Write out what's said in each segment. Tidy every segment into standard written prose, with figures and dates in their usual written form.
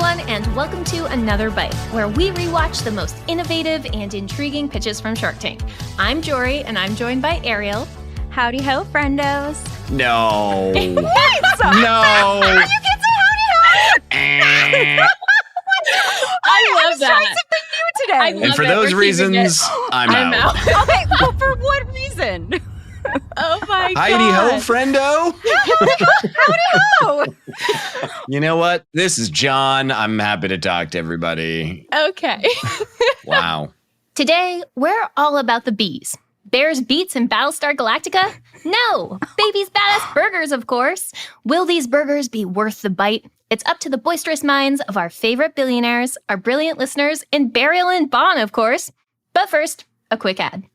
everyone, and welcome to Another Bite, where we rewatch the most innovative and intriguing pitches from Shark Tank. I'm Jorie, and I'm joined by Ariel. Howdy ho, friendos. No. What? No. You can't say howdy ho. I love that. Trying something new today. And for those reasons, I'm out. Okay, well, for what reason? Oh my God. Heidi ho, friendo. Howdy ho. You know what? This is John. I'm happy to talk to everybody. Okay. Wow. Today, we're all about the bees. Bears Beats and Battlestar Galactica? No. Baby's Badass Burgers, of course. Will these burgers be worth the bite? It's up to the boisterous minds of our favorite billionaires, our brilliant listeners, and Burial and Bon, of course. But first, a quick ad.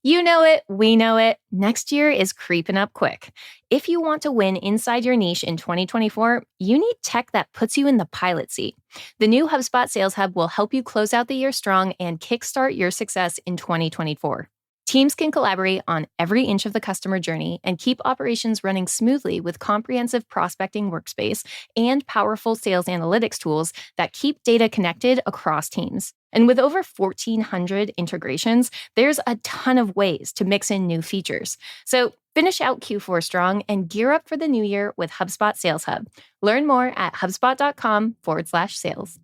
You know it, we know it. Next year is creeping up quick. If you want to win inside your niche in 2024, you need tech that puts you in the pilot seat. The new HubSpot Sales Hub will help you close out the year strong and kickstart your success in 2024. Teams can collaborate on every inch of the customer journey and keep operations running smoothly with comprehensive prospecting workspace and powerful sales analytics tools that keep data connected across teams. And with over 1,400 integrations, there's a ton of ways to mix in new features. So finish out Q4 strong and gear up for the new year with HubSpot Sales Hub. Learn more at hubspot.com/sales.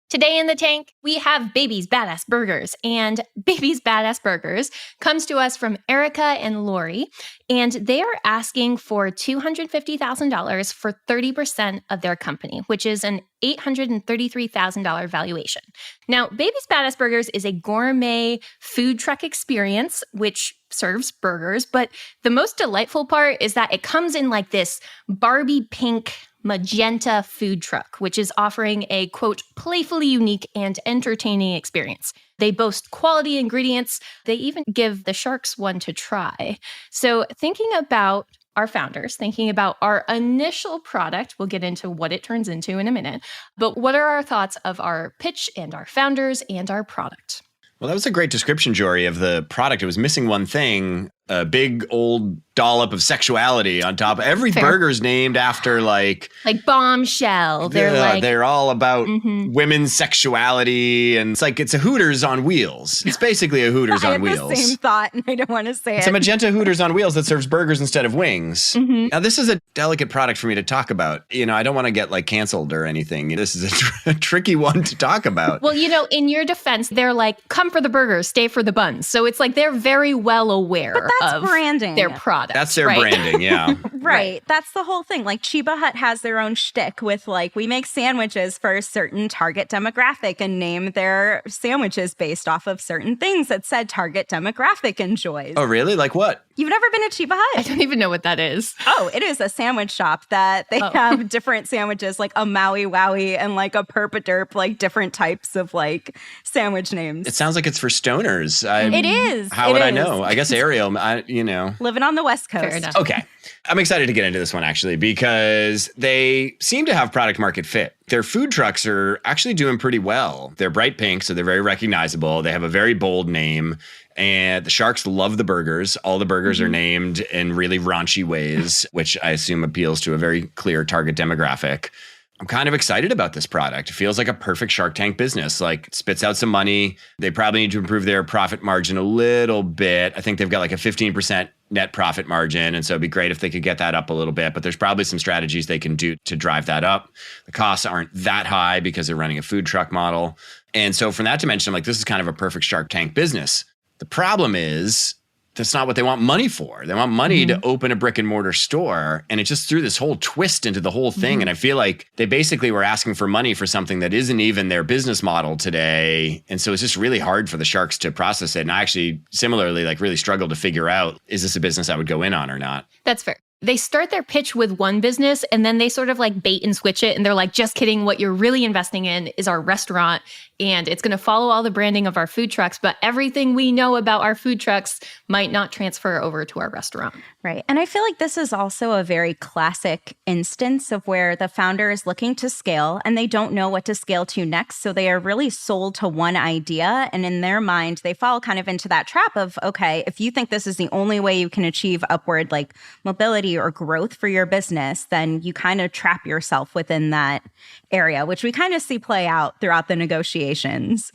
Today in the tank, we have Baby's Badass Burgers, and Baby's Badass Burgers comes to us from Erica and Lori, and they are asking for $250,000 for 30% of their company, which is an $833,000 valuation. Now, Baby's Badass Burgers is a gourmet food truck experience, which serves burgers, but the most delightful part is that it comes in like this Barbie pink magenta food truck, which is offering a, quote, playfully unique and entertaining experience. They boast quality ingredients. They even give the sharks one to try. So thinking about our founders, thinking about our initial product, we'll get into what it turns into in a minute, but what are our thoughts of our pitch and our founders and our product? Well, that was a great description, Jorie, of the product. It was missing one thing, a big old dollop of sexuality on top. Every burger's named after like Bombshell. They're all about women's sexuality, and it's a Hooters on wheels. It's basically a Hooters on wheels. I have the same thought, and I don't want to say It's a magenta Hooters on wheels that serves burgers instead of wings. Now, this is a delicate product for me to talk about. You know, I don't want to get canceled or anything. This is a tricky one to talk about. Well, in your defense, they're like, come for the burgers, stay for the buns. So it's like they're very well aware of branding. Their product. That's their branding, yeah. Right. That's the whole thing. Like Cheba Hut has their own shtick with we make sandwiches for a certain target demographic and name their sandwiches based off of certain things that said target demographic enjoys. Oh, really? Like what? You've never been to Cheba Hut? I don't even know what that is. Oh, it is a sandwich shop that they have different sandwiches, like a Maui Wowie and a Perpa Derp, different types of sandwich names. It sounds like it's for stoners. It is. How would I know? I guess Ariel, Living on the West Coast. Fair enough. Okay. I'm excited to get into this one, actually, because they seem to have product market fit. Their food trucks are actually doing pretty well. They're bright pink, so they're very recognizable. They have a very bold name, and the sharks love the burgers. All the burgers are named in really raunchy ways, which I assume appeals to a very clear target demographic. I'm kind of excited about this product. It feels like a perfect Shark Tank business. It spits out some money. They probably need to improve their profit margin a little bit. I think they've got a 15% net profit margin. And so it'd be great if they could get that up a little bit. But there's probably some strategies they can do to drive that up. The costs aren't that high because they're running a food truck model. And so from that dimension, I'm this is kind of a perfect Shark Tank business. The problem is, that's not what they want money for. They want money to open a brick and mortar store. And it just threw this whole twist into the whole thing. And I feel like they basically were asking for money for something that isn't even their business model today. And so it's just really hard for the sharks to process it. And I actually similarly really struggled to figure out, is this a business I would go in on or not? That's fair. They start their pitch with one business and then they sort of bait and switch it. And they're like, just kidding. What you're really investing in is our restaurant. And it's going to follow all the branding of our food trucks. But everything we know about our food trucks might not transfer over to our restaurant. Right. And I feel like this is also a very classic instance of where the founder is looking to scale and they don't know what to scale to next. So they are really sold to one idea. And in their mind, they fall kind of into that trap of, okay, if you think this is the only way you can achieve upward mobility profitability or growth for your business, then you kind of trap yourself within that area, which we kind of see play out throughout the negotiations.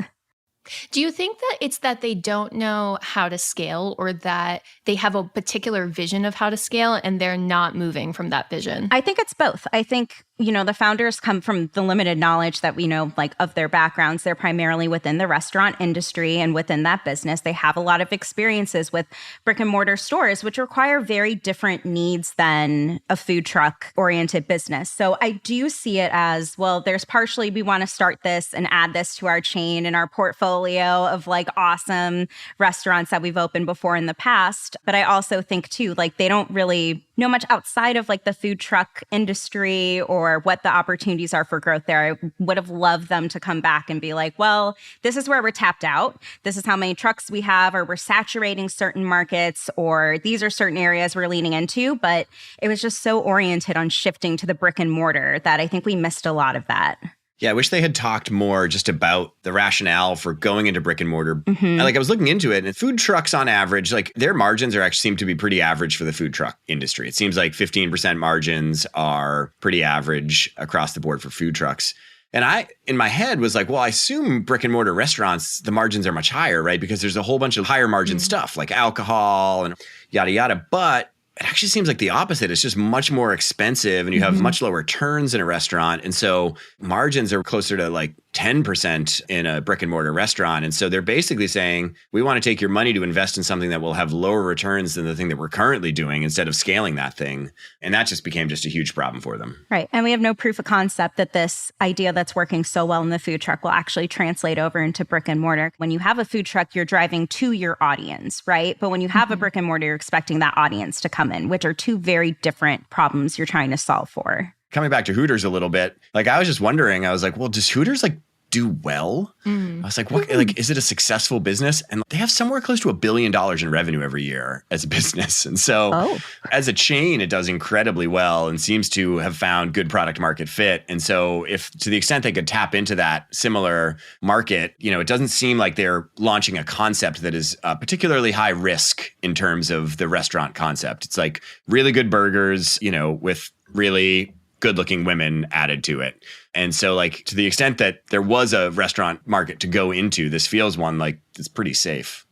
Do you think that it's that they don't know how to scale, or that they have a particular vision of how to scale and they're not moving from that vision? I think it's both. I think, the founders come from the limited knowledge that we know, like, of their backgrounds. They're primarily within the restaurant industry, and within that business, they have a lot of experiences with brick and mortar stores, which require very different needs than a food truck oriented business. So I do see it as, well, there's partially, we want to start this and add this to our chain and our portfolio of like awesome restaurants that we've opened before in the past. But I also think too, like, they don't really know much outside of like the food truck industry or what the opportunities are for growth there. I would have loved them to come back and be like, well, this is where we're tapped out. This is how many trucks we have, or we're saturating certain markets, or these are certain areas we're leaning into. But it was just so oriented on shifting to the brick and mortar that I think we missed a lot of that. Yeah, I wish they had talked more just about the rationale for going into brick and mortar. Mm-hmm. I was looking into it, and food trucks on average, like, their margins are actually seem to be pretty average for the food truck industry. It seems like 15% margins are pretty average across the board for food trucks. And I, in my head, was like, well, I assume brick and mortar restaurants, the margins are much higher, right? Because there's a whole bunch of higher margin stuff like alcohol and yada, yada. But it actually seems like the opposite. It's just much more expensive, and you have much lower turns in a restaurant. And so margins are closer to like 10% in a brick and mortar restaurant. And so they're basically saying, we want to take your money to invest in something that will have lower returns than the thing that we're currently doing, instead of scaling that thing. And that just became just a huge problem for them. Right. And we have no proof of concept that this idea that's working so well in the food truck will actually translate over into brick and mortar. When you have a food truck, you're driving to your audience, right? But when you have a brick and mortar, you're expecting that audience to come in, which are two very different problems you're trying to solve for. Coming back to Hooters a little bit, like, I was just wondering, I was like, well, does Hooters like do well? I was like, what, like, is it a successful business? And they have somewhere close to $1 billion in revenue every year as a business. And so as a chain, it does incredibly well and seems to have found good product market fit. And so if, to the extent they could tap into that similar market, it doesn't seem like they're launching a concept that is particularly high risk in terms of the restaurant concept. It's like really good burgers, with really good-looking women added to it. And so, like, to the extent that there was a restaurant market to go into, this feels one like it's pretty safe.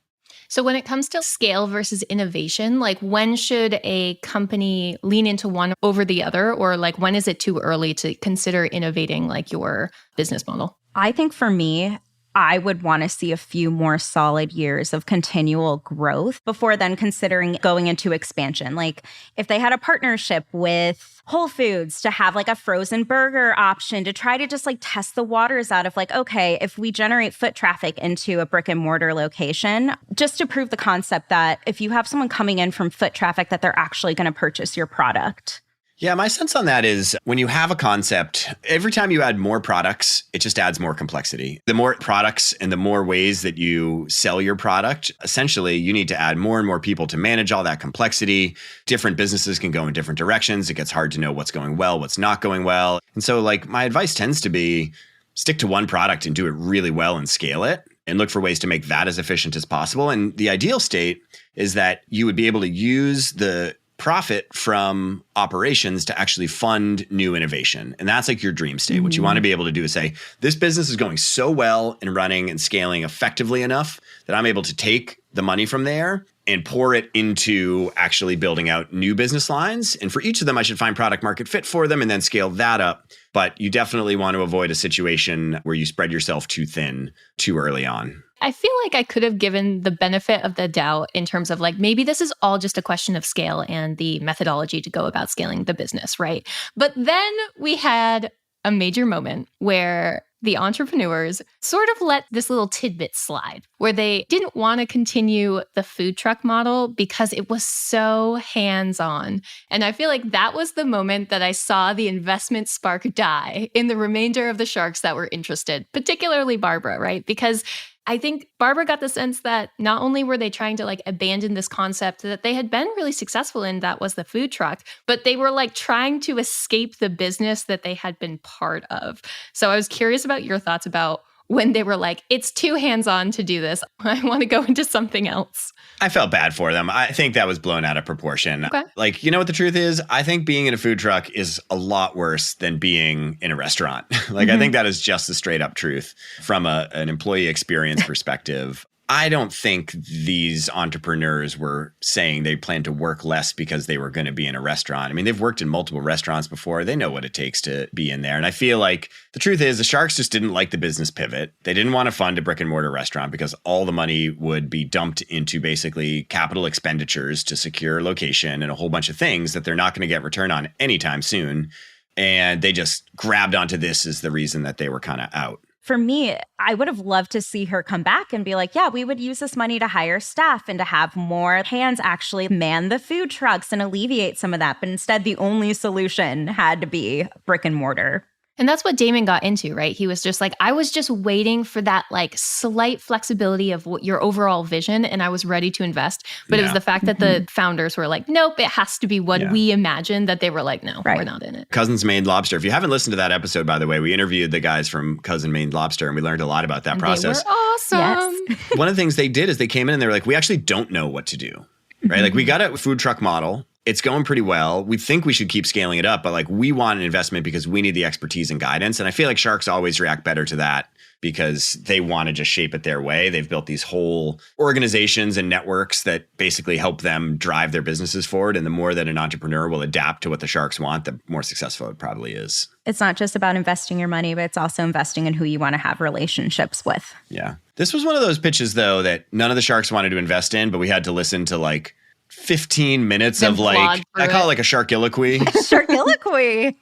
So when it comes to scale versus innovation, like, when should a company lean into one over the other? Or like, when is it too early to consider innovating like your business model? I think for me, I would want to see a few more solid years of continual growth before then considering going into expansion. Like, if they had a partnership with Whole Foods to have like a frozen burger option to try to just like test the waters out of like, okay, if we generate foot traffic into a brick and mortar location, just to prove the concept that if you have someone coming in from foot traffic, that they're actually going to purchase your product. Yeah, my sense on that is when you have a concept, every time you add more products, it just adds more complexity. The more products and the more ways that you sell your product, essentially, you need to add more and more people to manage all that complexity. Different businesses can go in different directions. It gets hard to know what's going well, what's not going well. And so, like, my advice tends to be stick to one product and do it really well and scale it, and look for ways to make that as efficient as possible. And the ideal state is that you would be able to use the profit from operations to actually fund new innovation. And that's like your dream state. What you want to be able to do is say, this business is going so well and running and scaling effectively enough that I'm able to take the money from there and pour it into actually building out new business lines. And for each of them, I should find product market fit for them and then scale that up. But you definitely want to avoid a situation where you spread yourself too thin too early on. I feel like I could have given the benefit of the doubt in terms of like, maybe this is all just a question of scale and the methodology to go about scaling the business, right? But then we had a major moment where the entrepreneurs sort of let this little tidbit slide, where they didn't want to continue the food truck model because it was so hands-on. And I feel like that was the moment that I saw the investment spark die in the remainder of the sharks that were interested, particularly Barbara, right? Because I think Barbara got the sense that not only were they trying to like abandon this concept that they had been really successful in, that was the food truck, but they were like trying to escape the business that they had been part of. So I was curious about your thoughts about when they were like, it's too hands-on to do this. I want to go into something else. I felt bad for them. I think that was blown out of proportion. Okay. Like, you know what the truth is? I think being in a food truck is a lot worse than being in a restaurant. I think that is just the straight up truth from an employee experience perspective. I don't think these entrepreneurs were saying they plan to work less because they were going to be in a restaurant. I mean, they've worked in multiple restaurants before. They know what it takes to be in there. And I feel like the truth is the Sharks just didn't like the business pivot. They didn't want to fund a brick and mortar restaurant because all the money would be dumped into basically capital expenditures to secure location and a whole bunch of things that they're not going to get return on anytime soon. And they just grabbed onto this as the reason that they were kind of out. For me, I would have loved to see her come back and be like, yeah, we would use this money to hire staff and to have more hands actually man the food trucks and alleviate some of that. But instead, the only solution had to be brick and mortar. And that's what Damon got into, right? He was just like, I was just waiting for that like slight flexibility of what your overall vision, and I was ready to invest. But it was the fact that the founders were like, nope, it has to be what we imagined, that they were like, no, we're not in it. Cousin's Maine Lobster. If you haven't listened to that episode, by the way, we interviewed the guys from Cousin Maine Lobster, and we learned a lot about that process. They were awesome. Yes. One of the things they did is they came in and they were like, we actually don't know what to do, right? Like we got a food truck model. It's going pretty well. We think we should keep scaling it up, but like we want an investment because we need the expertise and guidance. And I feel like Sharks always react better to that because they want to just shape it their way. They've built these whole organizations and networks that basically help them drive their businesses forward. And the more that an entrepreneur will adapt to what the Sharks want, the more successful it probably is. It's not just about investing your money, but it's also investing in who you want to have relationships with. Yeah. This was one of those pitches, though, that none of the Sharks wanted to invest in, but we had to listen to like 15 minutes of like, I call it like a sharkiloquy.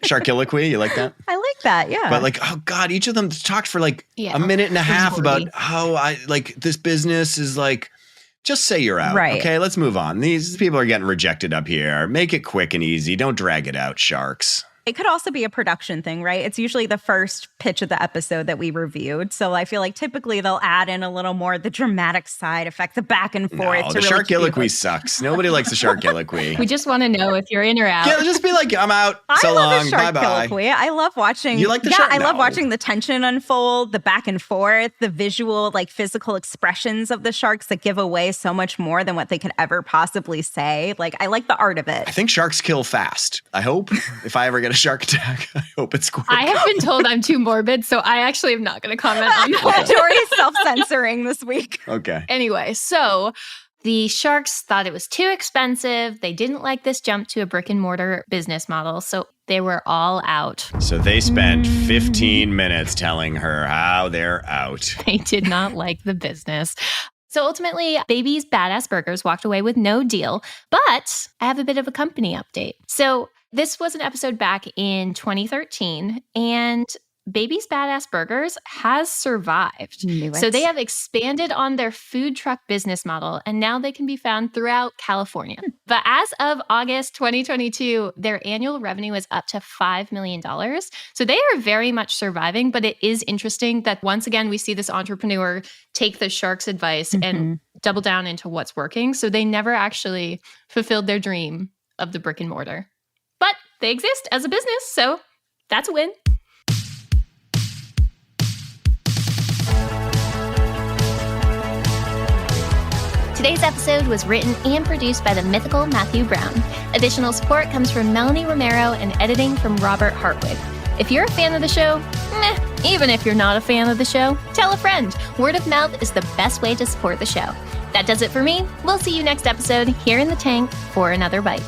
Sharkiloquy. You like that? I like that. Yeah. But like, oh God, each of them talked for like a minute and a half about how I like this business is like, just say you're out. Right. Okay, let's move on. These people are getting rejected up here. Make it quick and easy. Don't drag it out, Sharks. It could also be a production thing, right? It's usually the first pitch of the episode that we reviewed. So I feel like typically they'll add in a little more the dramatic side effect, the back and forth. No, the sharkiloquy sucks. Nobody likes the sharkiloquy. We just want to know if you're in or out. Yeah, just be like, I'm out. So long. Bye-bye. I love watching. You like the shark? I love watching the tension unfold, the back and forth, the visual, like physical expressions of the sharks that give away so much more than what they could ever possibly say. Like, I like the art of it. I think sharks kill fast. I hope if I ever get a shark attack, I hope it's quick. I have been told I'm too morbid, so I actually am not going to comment on that. Jorie's self-censoring this week. Okay. Anyway, so the Sharks thought it was too expensive. They didn't like this jump to a brick and mortar business model, so they were all out. So they spent 15 minutes telling her how they're out. They did not like the business. So ultimately, Baby's Badass Burgers walked away with no deal, but I have a bit of a company update. So this was an episode back in 2013, and Baby's Badass Burgers has survived. So they have expanded on their food truck business model, and now they can be found throughout California. But as of August 2022, their annual revenue is up to $5 million. So they are very much surviving, but it is interesting that once again, we see this entrepreneur take the Sharks' advice and double down into what's working. So they never actually fulfilled their dream of the brick and mortar. But they exist as a business, so that's a win. Today's episode was written and produced by the mythical Matthew Brown. Additional support comes from Melanie Romero and editing from Robert Hartwig. If you're a fan of the show, even if you're not a fan of the show, tell a friend. Word of mouth is the best way to support the show. That does it for me. We'll see you next episode here in the tank for another bite.